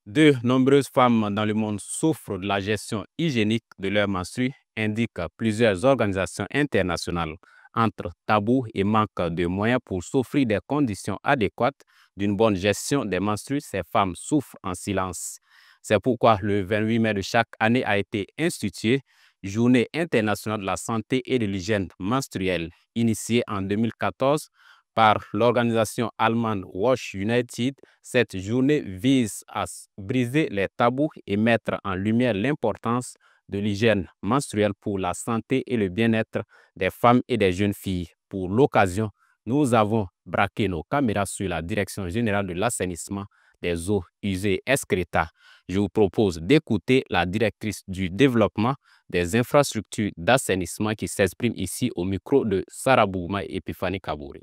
De nombreuses femmes dans le monde souffrent de la gestion hygiénique de leurs menstrues, indiquent plusieurs organisations internationales. Entre tabous et manque de moyens pour s'offrir des conditions adéquates d'une bonne gestion des menstrues, ces femmes souffrent en silence. C'est pourquoi le 28 mai de chaque année a été institué Journée internationale de la santé et de l'hygiène menstruelle, initiée en 2014 par l'organisation allemande Wash United. Cette journée vise à briser les tabous et mettre en lumière l'importance de l'hygiène menstruelle pour la santé et le bien-être des femmes et des jeunes filles. Pour l'occasion, nous avons braqué nos caméras sur la Direction générale de l'assainissement des eaux usées Escreta. Je vous propose d'écouter la directrice du développement des infrastructures d'assainissement qui s'exprime ici au micro de Sarah Bouma et Epiphanie Kabouri.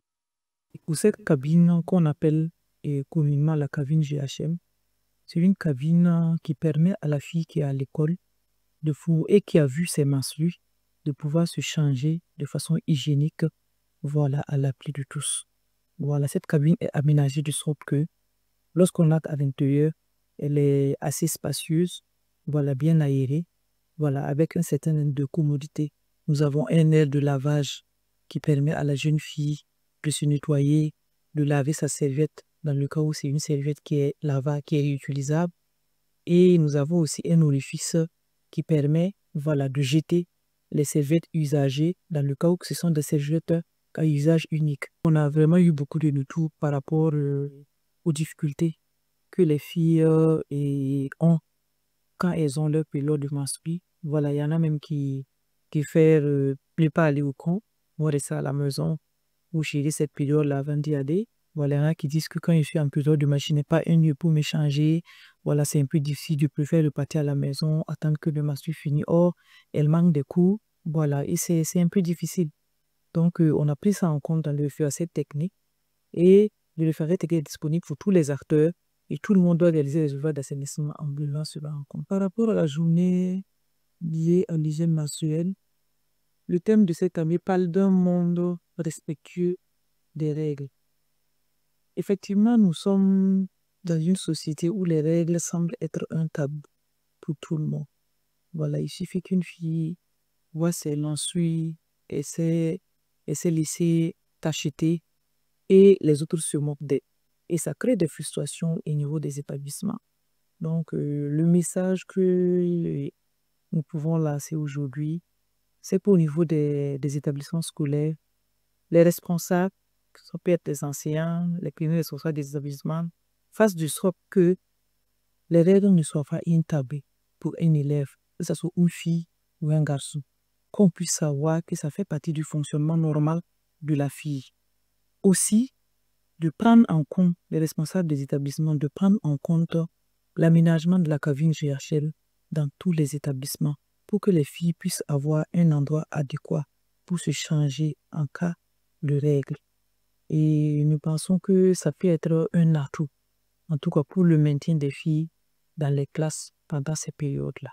Pour cette cabine qu'on appelle communément la cabine GHM, c'est une cabine qui permet à la fille qui est à l'école et qui a vu ses menstrues de pouvoir se changer de façon hygiénique, voilà, à l'appui de tous. Voilà, cette cabine est aménagée de sorte que lorsqu'on entre à l'intérieur, elle est assez spacieuse, voilà, bien aérée, voilà, avec un certain nombre de commodités. Nous avons un air de lavage qui permet à la jeune fille de se nettoyer, de laver sa serviette dans le cas où c'est une serviette qui est lavable, qui est réutilisable. Et nous avons aussi un orifice qui permet, voilà, de jeter les serviettes usagées dans le cas où ce sont des serviettes à usage unique. On a vraiment eu beaucoup de retours par rapport aux difficultés que les filles ont quand elles ont leur période de menstrues. Voilà, il y en a même qui préfèrent ne pas aller au camp, vont rester à la maison ou gérer cette période-là avant d'y aller. Voilà, il y en a qui disent que quand je suis en période de menstrues, je n'ai pas un lieu pour me changer. Voilà, c'est un peu difficile, je préfère repartir à la maison, attendre que le menstru finisse. Or, elle manque des cours, voilà, et c'est un peu difficile. Donc, on a pris ça en compte dans le faire cette technique. Et le référé est disponible pour tous les acteurs et tout le monde doit réaliser les ouvrages d'assainissement en buvant cela en compte. Par rapport à la journée liée à l'hygiène menstruelle, le thème de cette année parle d'un monde respectueux des règles. Effectivement, nous sommes dans une société où les règles semblent être un tabou pour tout le monde. Voilà, il suffit qu'une fille voit ses menstrues et s'est laissée t'acheter et les autres se moquent d'elle. Et ça crée des frustrations au niveau des établissements. Donc, le message que nous pouvons lancer aujourd'hui, c'est qu'au niveau des établissements scolaires, les responsables, que ce peut être les enseignants, les premiers responsables des établissements, fassent de sorte que les règles ne soient pas une tabou pour un élève, que ce soit une fille ou un garçon. Qu'on puisse savoir que ça fait partie du fonctionnement normal de la fille. Aussi, de prendre en compte, les responsables des établissements, de prendre en compte l'aménagement de la cabine GHL dans tous les établissements pour que les filles puissent avoir un endroit adéquat pour se changer en cas de règles. Et nous pensons que ça peut être un atout, en tout cas pour le maintien des filles dans les classes pendant ces périodes-là.